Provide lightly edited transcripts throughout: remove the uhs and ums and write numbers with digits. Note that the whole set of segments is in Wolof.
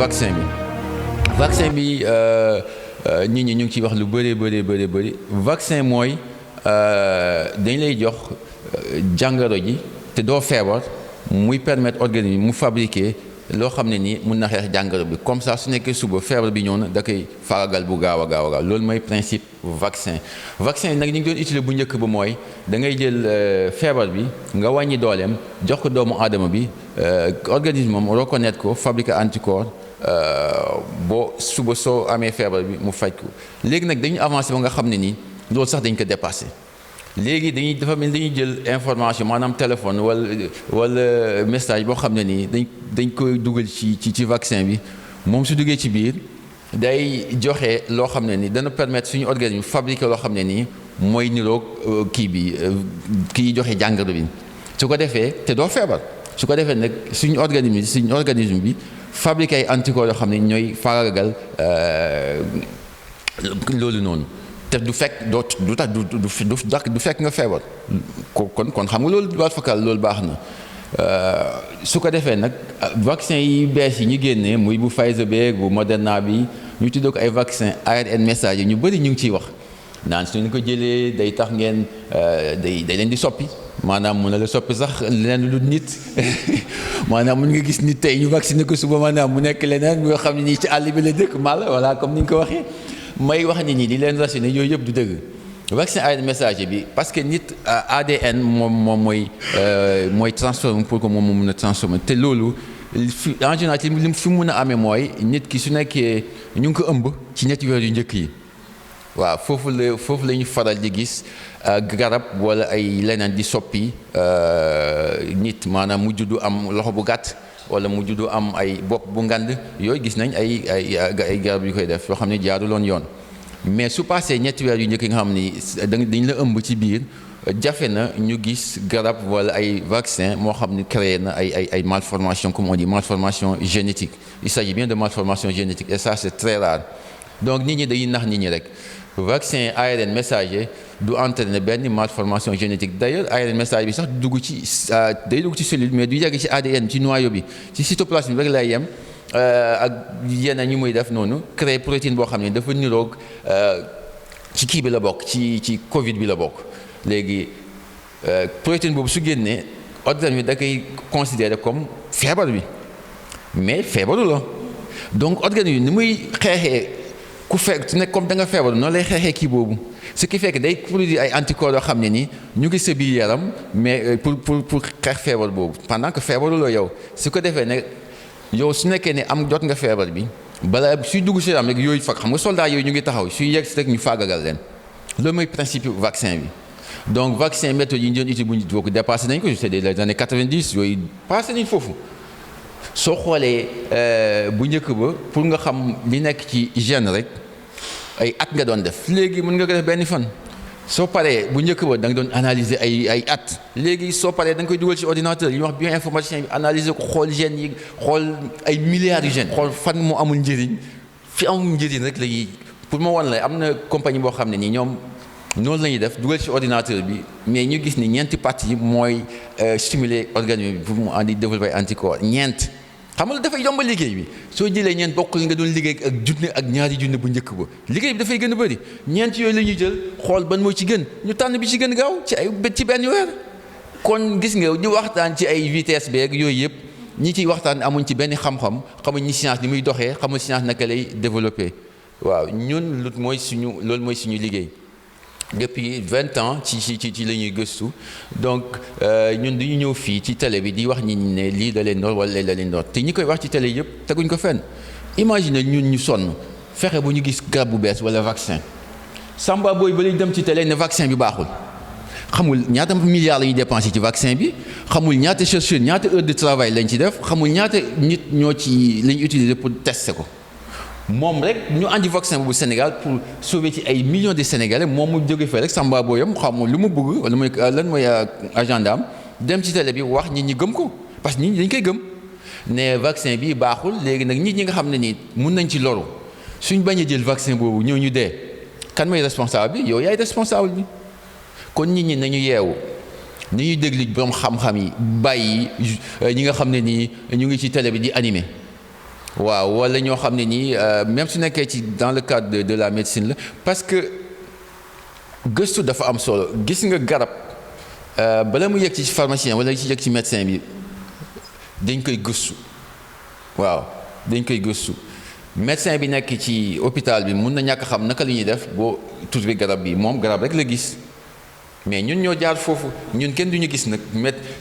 vaccin bi nit ñi ñu ngi ciy wax lu bëri vaccin mooy dañ lay jox jàngoro ji te doo feebar muy permettre organisme mu fabriquer loo xam ne nii mun na xeex jàngoro bi comme ça su nekkee suba feebar bi ñëw na da koy faragal bu gaaw a gaaw loolu mooy principe vaccin yi nag ñu ngi doon utiliser bu njëkk ba mooy da ngay jël feebar bi nga wàññi dooleem jox ko doomu aadama bi organisme am reconnaître ko fabriquer anticorps boo suba soo amee feebar bi mu faj ko léegi nag dañu avancé ba nga xam ne nii loolu sax dañ ko dépassé léegi dafa mel dañuy jël information maanaam téléphone wala message boo xam ne nii dañ koy dugal ci vaccin bi moom su duggee ci biir day joxe loo xam ne nii dana permettre suñu organisme fabriquer loo xam ne nii mooy niroog kii joxe jàngoro bi su ko defee te doo feebar su ko defee nag suñu organisme bi fabriquer ay anticorps yoo xam ne ñooy faagagal loolu noonu te du fekk du fekk nga feebar kon xam nga loolu waat fakal loolu baax na su ko defee nag vaccin yi bees yi ñu génnee muy bu Pfizer beeg bu Moderna bi ñu tuddee ko ay vaccin ARN messager ñu bëri ñu ngi ciy wax naan suñu ko jëlee day tax ngeen day leen di soppi maanaam mun na la soppi sax leneen lu nit maanaam mun nga gis nit tey ñu vacciné ko suba maanaam mu nekk leneen yoo xam ne nii ci àll bi la dëkk mal voilà comme ni nga ko waxee may wax nit ñi di leen rassurer yooyu yëpp du dëgg vaccin ARN messager bi parce que nit ADN moom mooy transformer pour que moom mu mun a transformer te loolu en général li mu fi mun a amee mooy nit ki su nekkee ñu ngi ko ëmb ci ñetti weer yu njëkk yi waaw foofu la ñu faral di gis garab wala ay leneen di soppi nit maanaam mu juddu am loxo bu gàtt wala mu juddu am ay bopp bu ngand yooyu gis nañ ay garab yu koy def yoo xam ne jaaruloon yoon mais su passé ñetti weer yu njëkk nga xam ni dañ la ëmb ci biir jafe na ñu gis garab wala ay vaccin moo xam ne créé na ay malformation comme on dit malformation génétique il s'agit bien de malformation génétique et ça c'est très rare donc nit ñi dañuy nax nit ñi rek vaccin ARN messager du entraîner benn malformation génétique d'ailleurs ARN messager bi sax day dugg ci cellule mais du yegg ci ADN ci noyau bi ci cytoplasme bi rek lay yem ak yeneen ñu muy def noonu créer protéine boo xam ne dafa niroog ci kii bi la bokk ci Covid bi la bokk léegi protéine boobu su génnee organisme bi da koy considérer comme feebar bi mais feebaru la donc organisme bi ni muy xeexee ku fekk su nekk comme da nga feebar noonu lay xeexee kii boobu ce qui fait que day produire ay anticorps yoo xam ne ni ñu ngi sa biir yaram mais pour xeex feebar boobu pendant que feebaru la yow su ko defee ne yow su nekkee ne jot nga feebar bi bala suy dugg si yaram rek yooyu fag xam nga soldat yooyu ñu ngi taxaw suy yegg si rek ñu faagagal leen loolu mooy principe vaccin bi donc vaccin méthode yi ñu doon utile bu ñu ko dépassé nañ ko c'est des années 90 yooyu passé nañ foofu soo xoolee bu njëkk ba pour nga xam li nekk ci gène rek ay at nga doon def léegi mën nga ko def benn fan soo paree bu njëkk ba da nga doon analyser ay at léegi soo paree da nga koy dugal ci ordinateur yi ñuy wax bioinformaticien bi analyser ko xool gènes yi xool ay milliards yu gènes xool fan moo amul njëriñ fi amul njëriñ rek léegi pour ma wan la am na compagnie boo xam ne nii ñoom noonu la ñuy def dugal ci ordinateur bi mais ñu gis ni ñeenti parties yi mooy stimuler organisme bi pour mu andi développer anticorps ñeent xam nga dafay yomb liggéey bi soo jëlee ñeent bokkul nga doon liggéey ak junne ak ñaari junne bu njëkk ba liggéey bi dafay gën a bëri ñeent yooyu la ñuy jël xool ban moo ci gën ñu tànn bi ci gën gaaw ci benn weer kon gis nga ñu waxtaan ci ay vitesse beeg yooyu yëpp ñi ciy waxtaan amuñ ci benn xam-xam xamuñ ni science ni muy doxee xamul science naka lay développé waaw ñun loolu mooy suñu liggéey depuis 20 ans ci la ñuy gëstu donc ñun duñu ñëw fii ci télé bi di wax ñi ne lii da leen doon wala da leen doon te ñi koy wax ci télé yëpp teguñ ko fenn imagine ñun ñu sonn fexe bu ñu gis garab bu bees wala vaccin samba booy ba lañ dem ci télé ne vaccin bi baaxul xamul ñaata milliards la ñuy dépensé ci vaccin bi xamul ñaata chercheur ñaata heure de travail lañ ci def xamul ñaata nit ñoo ci lañ utiliser pour tester ko moom rek ñu andi vaccin bu Sénégal pour sauver ci ay millions de Sénégalais moom mu jóge fee rek samba booyam xamul lu mu bëgg wala mooy lan mooy agenda am dem ci télé bi wax nit ñi gëm ko parce que nit ñi dañ koy gëm ne vaccin bi baaxul léegi nag nit ñi nga xam ne nii mun nañ ci loru suñ bañ a jël vaccin boobu ñëw ñu dee kan mooy responsable bi yow yaay responsable bi kon nit ñi nañu yeewu ni ñuy déglu borom xam-xam yi bàyyi ñi nga xam ne nii ñu ngi ci télé bi di animé waaw wala ñoo xam ne nii même su nekkee ci dans le cadre de la médecine la parce que gëstu dafa am solo gis nga garab bala mu yegg ci pharmacien wala ci yegg ci médecin bi dañ koy gëstu waaw dañ koy gëstu médecin bi nekk ci hôpital bi mun na ñàkk xam naka li ñuy def boo trouvé garab bi moom garab rek la gis mais ñun ñoo jaar foofu ñun kenn duñu gis nag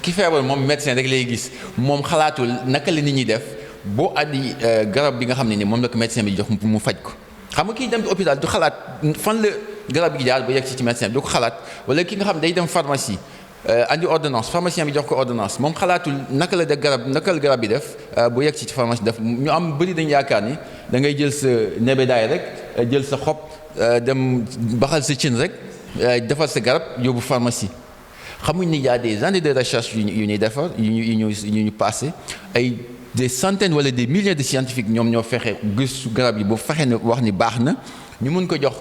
ki feebar moom médecin rek lay gis moom xalaatul naka la nit ñi def boo andi garab bi nga xam ne ni moom la ko médecin bi jox mu faj ko xam nga kii dem hôpital du xalaat fan la garab gi jaar ba yegg ci médecin bi du ko xalaat wala ki nga xam day dem pharmacie andi ordonnance pharmacien bi jox ko ordonnance moom xalaatul naka la garab bi def bu yegg ci pharmacie def ñu am bëri dañu yaakaar ni da ngay jël sa nebedaay rek jël sa xob dem baxal sa cin rek defal sa garab yóbbu pharmacie xamuñ ni y a des années de recherche yu ñuy defar yu ñu passé ay des centaines wala des milliers de scientifiques ñoom ñoo fexe gëstu garab yi ba fexe ne wax ni baax na ñu mun ko jox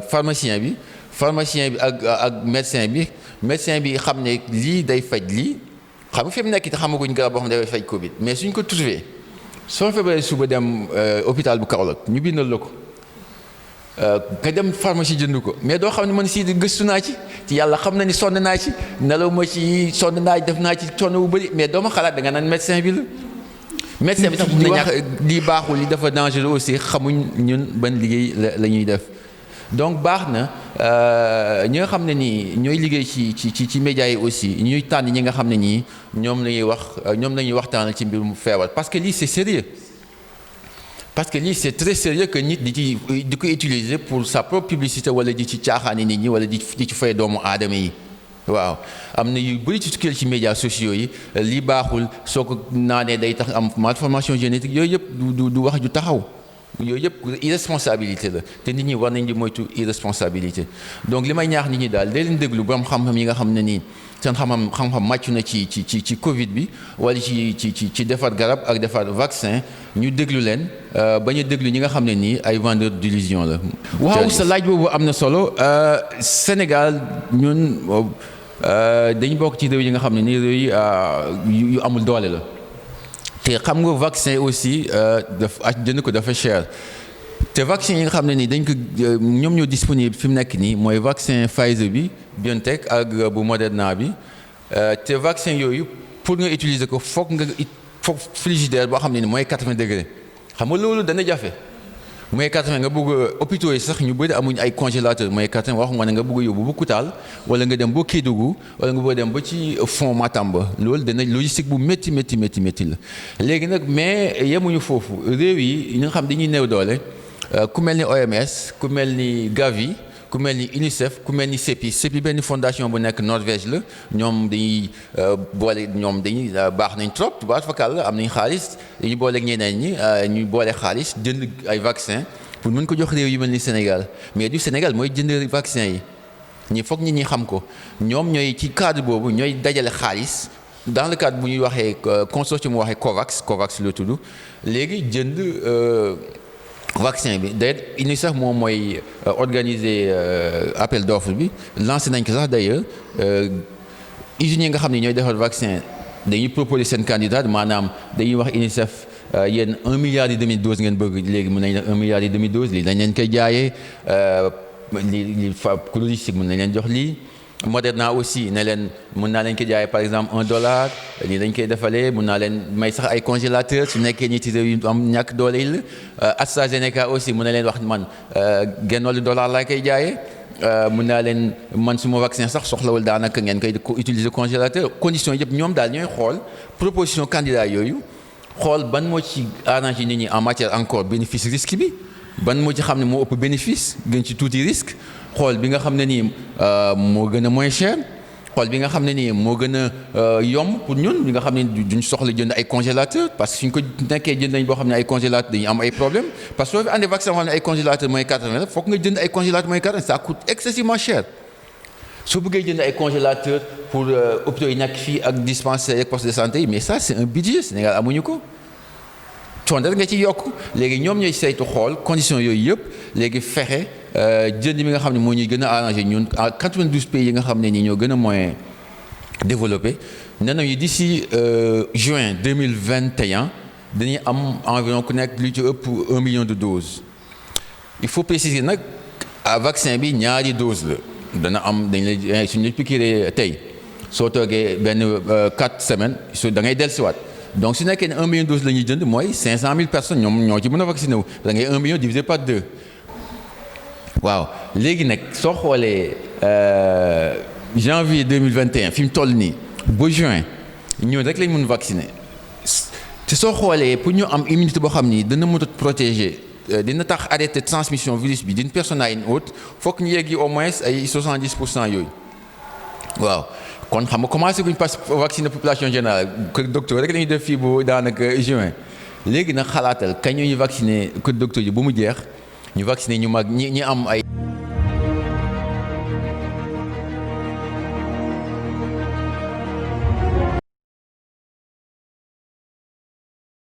pharmacien bi ak médecin bi xam ne lii day faj lii xam nga fi mu nekk te xamaguñ garab boo xam ne dafay faj Covid mais suñ ko trouvé soo feebaree suba dem hôpital bu Kaolack ñu bindal la ko nga dem pharmacie jënd ko mais doo xam ne man si gëstu naa ci yàlla xam na ni sonn naa ci nelaw ma ci sonn naa def naa ci sonn bu bëri mais doo ma xalaat da nga naan médecin bi la. médecin bi sax di wax lii baaxul li dafa dangereux aussi xamuñ ñun ban liggéey la ñuy def donc baax na ñi nga xam ne nii ñooy liggéey ci médias yi aussi ñuy tànn ñi nga xam ne ñii ñoom la ñuy waxtaanal ci mbirum feebar parce que lii c'est sérieux parce que lii c'est très sérieux que nit di ko utiliser pour sa propre publicité wala di ci caaxaani nit ñi wala di ci fay doomu aadama yi waaw am na yu bëri ci médias sociaux yi lii baaxul soo ko naanee day tax am malformation génétique yooyu yëpp du wax ju taxaw yooyu yëpp irresponsabilité la te nit ñi war nañ di moytu irresponsabilité donc li may ñaax nit ñi daal day leen déglu borom xam-xam yi nga xam ne nii seen xam-xam màcc na ci Covid bi wala ci defar garab ak defar vaccin ñu déglu leen bañ a déglu ñi nga xam ne nii ay vendeurs d'illusion la. waaw sa laaj boobu am na solo Sénégal ñun dañu bokk ci réew yi nga xam ne nii réew yu amul doole la. te xam nga vaccin aussi jënd ko dafa cher te vaccin yi nga xam ne nii dañ ko ñoom ñoo disponible fi mu nekk nii mooy vaccin Pfizer bi BioNTech ak bu Moderna bi te vaccin yooyu pour nga utiliser ko foog frigidaire boo xam ne ni mooy 80 degré xam nga loolu dana jafe mooy 80 nga bëgg hôpitaux yi sax ñu bëri amuñ ay congélateur mooy 80 waxuma ne nga bëgg yóbbu bu Koutal wala nga dem ba Kédougou wala nga bëgg dem ba ci fond Matamba loolu dana logistique bu métti la léegi nag mais yemuñu foofu réew yi nga xam dañuy néew doole ku mel ni OMS ku mel ni Gavi ku mel ni UNICEF ku mel ni CEPI benn fondation bu nekk Norvège la ñoom dañuy baax nañ trop tubaab fakal am nañ xaalis dañuy booleeg ñeneen ñi ñuy boole xaalis jënd ay vaccin pour mën ko jox réew yu mel ni Sénégal mais du Sénégal mooy jënd vaccin yi ñi foog nit ñi xam ko ñoom ñooy ci cadre boobu ñooy dajale xaalis dans le cadre bu ñuy waxee consortium mu waxee COVAX la tudd léegi jënd vaccin bi d'ailleurs UNICEF moom mooy organiser appel d'offre bi lancé nañ ko sax d'ailleurs usines yi nga xam ne ñooy defar vaccin dañuy proposer seen candidat maanaam dañuy wax UNICEF yéen 1,5 milliard doses ngeen bëgg léegi mën nañ def 1,5 milliard doses lii dañ leen koy jaayee lii logistique mën nañ leen jox lii Moderna aussi ne leen mën naa leen ko jaayee par exemple $1 lii dañ koy defalee mën naa leen may sax ay congélateur su nekkee ñi ci réew yu am ñàkk doole yi la AstraZeneca aussi mën na leen wax man genn wàllu $1 laa koy jaayee mën naa leen man suma vaccin sax soxlawul daanaka ngeen koy utiliser congélateur conditions yëpp ñoom daal ñooy xool proposition candidat yooyu xool ban moo ci arrangé nit ñi en matière encore bénéfice risque bi ban moo ci xam ne moo ëpp bénéfice gën ci tuuti risque xool bi nga xam ne nii moo gën a moins cher xool bi nga xam ne nii moo gën a yomb pour ñun bi nga xam ne duñ soxla jënd ay congélateur parce que suñ ko nekkee jënd nañ boo xam ne ay congélateur dañuy am ay problème parce que soo fi andee vaccin boo xam ne ay congélateur mooy 80 foog nga jënd ay congélateur mooy 80 ça coûte excessivement cher soo bëggee jënd ay congélateur pour hôpitaux yi nekk fii ak dispensaires ak postes de santé yi mais ça c'est un budget Sénégal amuñu ko coon rek nga ci yokk léegi ñoom ñooy saytu xool conditions yooyu yëpp léegi fexe jënd mi nga xam ne moo ñuy gën a arrangé ñun en 92 pays yi nga xam ne nii ñoo gën a moyen développé nee nañu d'ici juin 2021 dañuy am environ ku nekk lu ci ëpp 1 million de doses. Il faut préciser nag vaccin bi ñaari dose la dana am dañ lay suñu la piqûre tey soo toogee benn 4 semaines da ngay dellusiwaat donc su nekkee ne 1 million de doses la ñuy jënd mooy 500 000 personnes ñoo ci mën a vacciné wu da ngay 1 million divisé par 2. waaw léegi nag soo xoolee janvier 2021 fi mu toll nii ba juin ñoo rek lañ mën vacciner te soo xoolee pour ñu am immunité boo xam ni dana mën a protéger dina tax arrêter transmission virus bi d'une personne à une autre fokk ñu yeggi au moins ay 70% yooyu waaw kon xam nga commencé guñ pas vacciner population générale kër docteur rek lañuy def fii bu daanaka juin léegi nag xalaatal kañ ñuy vacciner kër docteur yi ba mu jeex ñu vacciner ñu mag ñi am ay